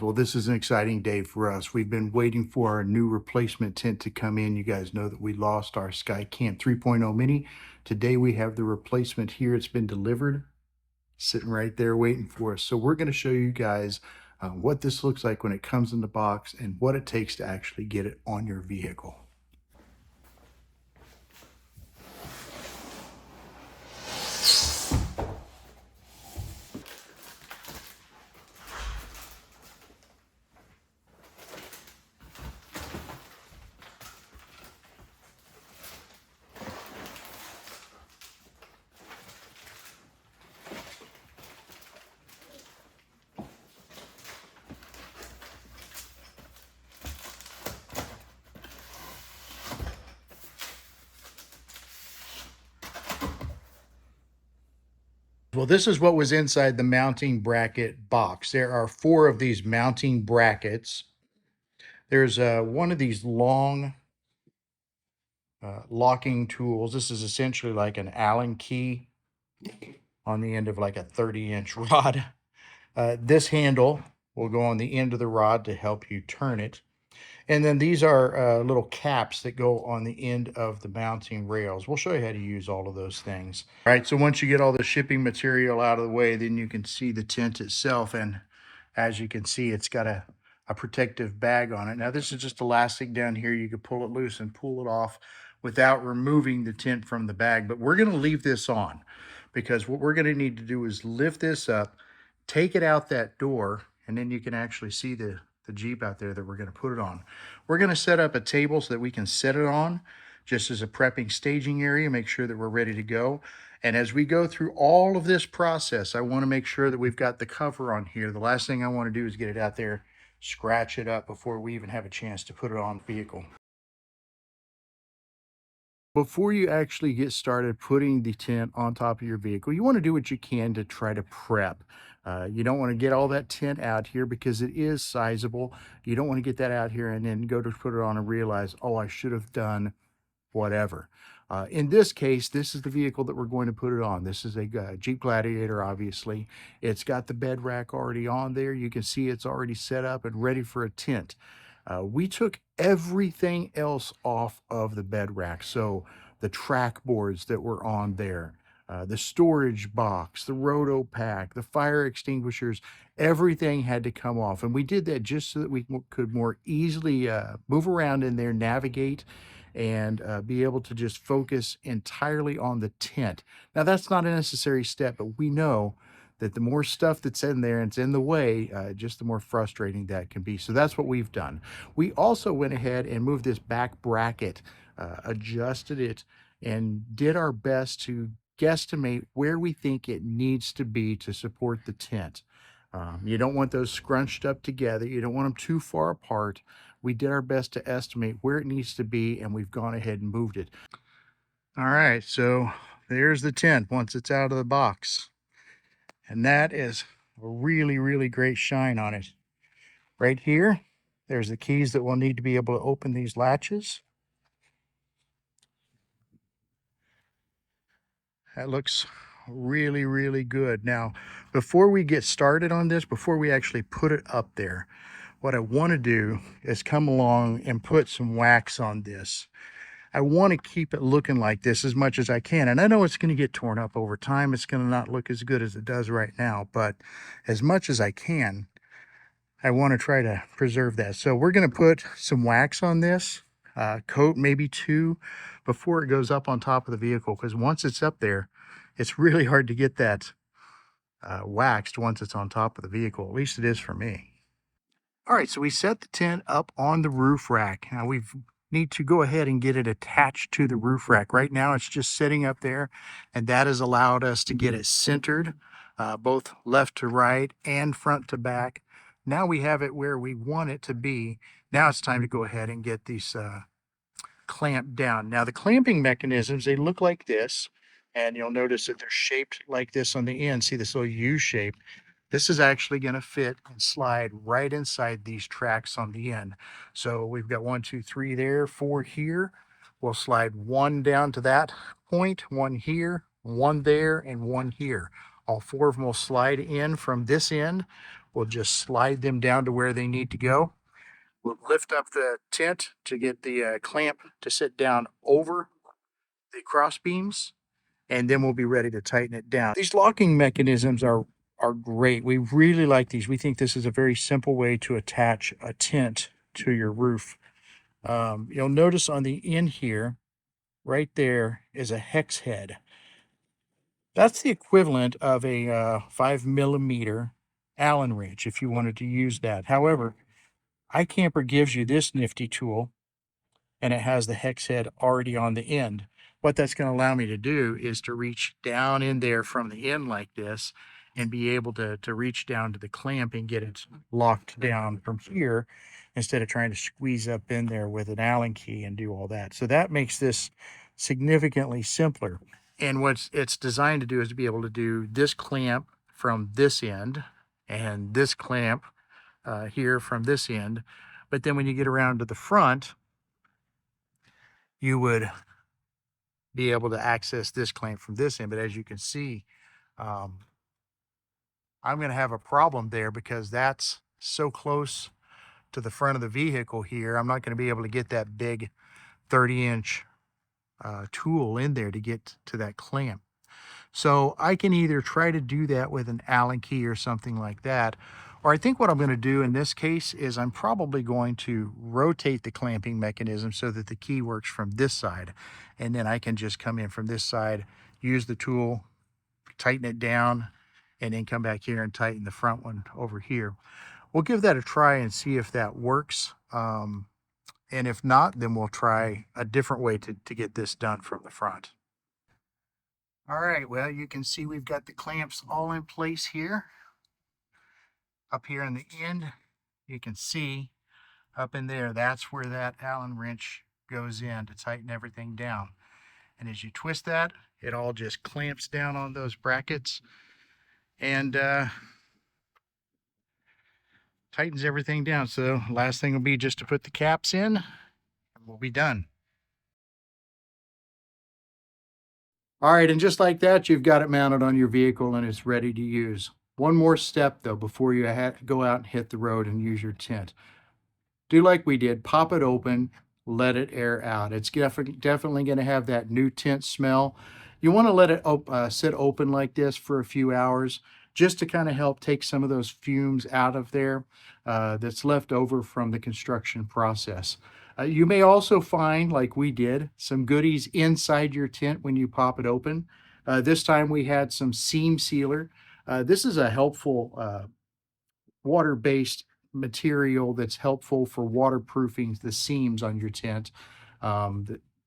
Well, this is an exciting day for us. We've been waiting for our new replacement tent to come in. You guys know that we lost our Skycamp 3.0 Mini. Today we have the replacement here. It's been delivered, sitting right there waiting for us. So we're going to show you guys what this looks like when it comes in the box and what it takes to actually get it on your vehicle. Well, this is what was inside the mounting bracket box. There are 4 of these mounting brackets. There's one of these long locking tools. This is essentially like an Allen key on the end of like a 30-inch rod. This handle will go on the end of the rod to help you turn it. And then these are little caps that go on the end of the mounting rails. We'll show you how to use all of those things. All right, so once you get all the shipping material out of the way, then you can see the tent itself. And as you can see, it's got a protective bag on it. Now, this is just elastic down here. You can pull it loose and pull it off without removing the tent from the bag. But we're going to leave this on because what we're going to need to do is lift this up, take it out that door, and then you can actually see the Jeep out there that we're going to put it on. We're going to set up a table so that we can set it on just as a prepping staging area, make sure that we're ready to go. And as we go through all of this process, I want to make sure that we've got the cover on here. The last thing I want to do is get it out there, scratch it up before we even have a chance to put it on the vehicle. Before you actually get started putting the tent on top of your vehicle, you want to do what you can to try to prep. You don't want to get all that tent out here because it is sizable. You don't want to get that out here and then go to put it on and realize, oh, I should have done whatever. In this case, this is the vehicle that we're going to put it on. This is a Jeep Gladiator, obviously. It's got the bed rack already on there. You can see it's already set up and ready for a tent. We took everything else off of the bed rack. So the track boards that were on there, the storage box, the roto pack, the fire extinguishers, everything had to come off. And we did that just so that we could more easily move around in there, navigate, and be able to just focus entirely on the tent. Now, that's not a necessary step, but we know that the more stuff that's in there and it's in the way, just the more frustrating that can be. So that's what we've done. We also went ahead and moved this back bracket, adjusted it, and did our best to guesstimate where we think it needs to be to support the tent. You don't want those scrunched up together. You don't want them too far apart. We did our best to estimate where it needs to be, and we've gone ahead and moved it. All right, so there's the tent once it's out of the box. And that is a really, really great shine on it. Right here, there's the keys that we'll need to be able to open these latches. That looks really, really good. Now, before we get started on this, before we actually put it up there, what I want to do is come along and put some wax on this. I want to keep it looking like this as much as I can. And I know it's going to get torn up over time. It's going to not look as good as it does right now, but as much as I can, I want to try to preserve that. So we're going to put some wax on this, coat maybe 2 before it goes up on top of the vehicle. Because once it's up there, it's really hard to get that waxed once it's on top of the vehicle. At least it is for me. All right, so we set the tent up on the roof rack. Now we need to go ahead and get it attached to the roof rack. Right now it's just sitting up there, and that has allowed us to get it centered, both left to right and front to back. Now we have it where we want it to be. Now it's time to go ahead and get these clamped down. Now the clamping mechanisms, they look like this, and you'll notice that they're shaped like this on the end. See this little U shape? This is actually going to fit and slide right inside these tracks on the end. So we've got 1, 2, 3 there, 4 here. We'll slide 1 down to that point, 1 here, 1 there, and 1 here. All four of them will slide in from this end. We'll just slide them down to where they need to go. We'll lift up the tent to get the clamp to sit down over the cross beams, and then we'll be ready to tighten it down. These locking mechanisms are great. We really like these. We think this is a very simple way to attach a tent to your roof. You'll notice on the end here, right there is a hex head. That's the equivalent of a 5mm Allen wrench if you wanted to use that. However, iKamper gives you this nifty tool, and it has the hex head already on the end. What that's going to allow me to do is to reach down in there from the end like this and be able to reach down to the clamp and get it locked down from here instead of trying to squeeze up in there with an Allen key and do all that. So that makes this significantly simpler. And what it's designed to do is to be able to do this clamp from this end and this clamp here from this end. But then when you get around to the front, you would be able to access this clamp from this end. But as you can see, I'm going to have a problem there because that's so close to the front of the vehicle here. I'm not going to be able to get that big 30-inch tool in there to get to that clamp. So I can either try to do that with an Allen key or something like that, or I think what I'm going to do in this case is I'm probably going to rotate the clamping mechanism so that the key works from this side, and then I can just come in from this side, use the tool, tighten it down, and then come back here and tighten the front one over here. We'll give that a try and see if that works. And if not, then we'll try a different way to get this done from the front. All right, well, you can see we've got the clamps all in place here. Up here in the end, you can see up in there, that's where that Allen wrench goes in to tighten everything down. And as you twist that, it all just clamps down on those brackets and tightens everything down. So last thing will be just to put the caps in and we'll be done. All right, and just like that, you've got it mounted on your vehicle and it's ready to use. One more step though before you go out and hit the road and use your tent. Do like we did, pop it open, let it air out. It's definitely going to have that new tent smell. You want to let it sit open like this for a few hours just to kind of help take some of those fumes out of there that's left over from the construction process. You may also find, like we did, some goodies inside your tent when you pop it open. This time we had some seam sealer. This is a helpful water-based material that's helpful for waterproofing the seams on your tent.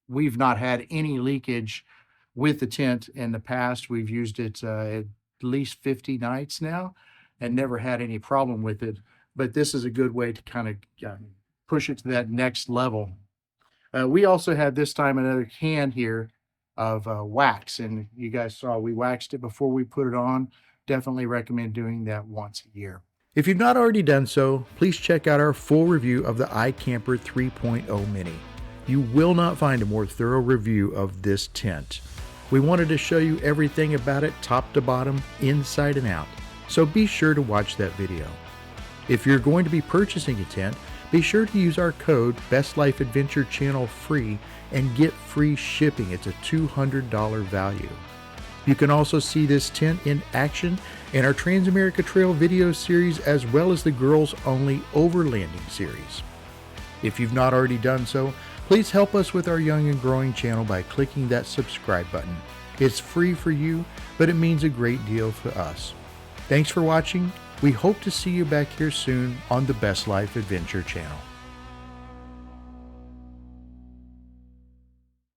We've not had any leakage with the tent in the past. We've used it at least 50 nights now and never had any problem with it. But this is a good way to kind of push it to that next level. We also had this time another can here of wax, and you guys saw we waxed it before we put it on. Definitely recommend doing that once a year. If you've not already done so, please check out our full review of the iKamper 3.0 Mini. You will not find a more thorough review of this tent. We wanted to show you everything about it, top to bottom, inside and out, so be sure to watch that video. If you're going to be purchasing a tent, be sure to use our code BestLifeAdventureChannel-FREE and get free shipping. It's a $200 value. You can also see this tent in action in our Transamerica Trail video series as well as the Girls Only Overlanding series. If you've not already done so, please help us with our young and growing channel by clicking that subscribe button. It's free for you, but it means a great deal to us. Thanks for watching. We hope to see you back here soon on the Best Life Adventure channel.